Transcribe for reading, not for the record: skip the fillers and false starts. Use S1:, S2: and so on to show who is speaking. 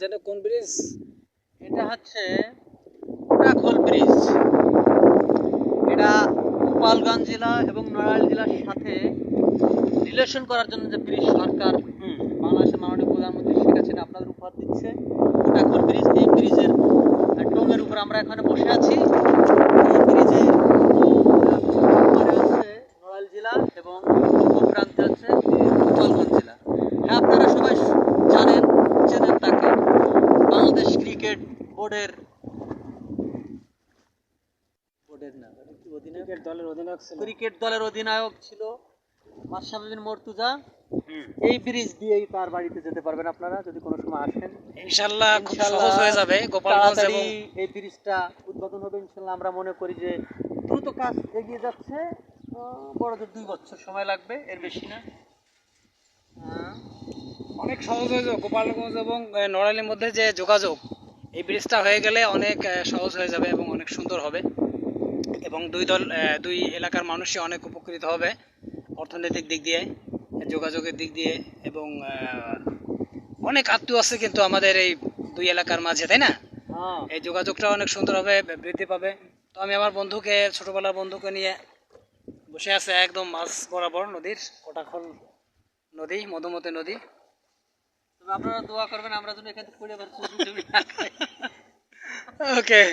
S1: যেটা কোন ব্রিজ?
S2: এটা হচ্ছে কোটাখোল ব্রিজ। এটা গোপালগঞ্জ জেলা এবং নড়াইল জেলার সাথে রিলেশন করার জন্য যে ব্রিজ সরকার বাংলাদেশের মাননীয় প্রধানমন্ত্রী শেখ হাসিনা আপনাদের উপহার দিচ্ছে, কোটাখোল ব্রিজ। এই ব্রিজের টোঙের উপর আমরা এখানে বসে আছি। এই ব্রিজের উপরে হচ্ছে নড়াইল জেলা এবং পূর্ব প্রান্তে হচ্ছে গোপালগঞ্জ জেলা। হ্যাঁ, আপনারা সবাই জানেন, চেনেন তাকে। বাংলাদেশ ক্রিকেট বোর্ডের না,
S1: ক্রিকেট দলের অধিনায়ক ছিল।
S2: ক্রিকেট দলের অধিনায়ক ছিল মাশরাফি মুর্তজা। এই ব্রিজ দিয়েই তার বাড়িতে যেতে পারবেন আপনারা যদি কোনো সময় আসেন।
S1: ইনশাআল্লাহ খুব সহজ হয়ে যাবে গোপালগঞ্জ এবং
S2: এই ব্রিজটা উদ্বোধন হবে ইনশাআল্লাহ। আমরা মনে করি যে দ্রুত কাজ এগিয়ে যাচ্ছে, বড় জোর 2 বছর সময় লাগবে, এর বেশি না।
S1: অনেক সহজ হয়ে যাবে গোপালগঞ্জ এবং নড়াইলের মধ্যে যে যোগাযোগ, এই ব্রিজটা হয়ে গেলে অনেক সহজ হয়ে যাবে এবং অনেক সুন্দর হবে এবং দুই এলাকার মানুষই অনেক উপকৃত হবে অর্থনৈতিক দিক দিয়ে, যোগাযোগের দিক দিয়ে এবং অনেক আত্মীয় আছে কিন্তু আমাদের এই দুই এলাকার মাঝে, তাই না? এই যোগাযোগটা অনেক সুন্দরভাবে বৃদ্ধি পাবে। তো আমি আমার বন্ধুকে, ছোটবেলার বন্ধুকে নিয়ে বসে আছে একদম মাঝ বরাবর নদীর, কোটাখোল নদী, মধুমতি নদী।
S2: তবে আপনারা দোয়া করবেন আমরা যেন এখান থেকে পড়ে আবার
S1: ওকে।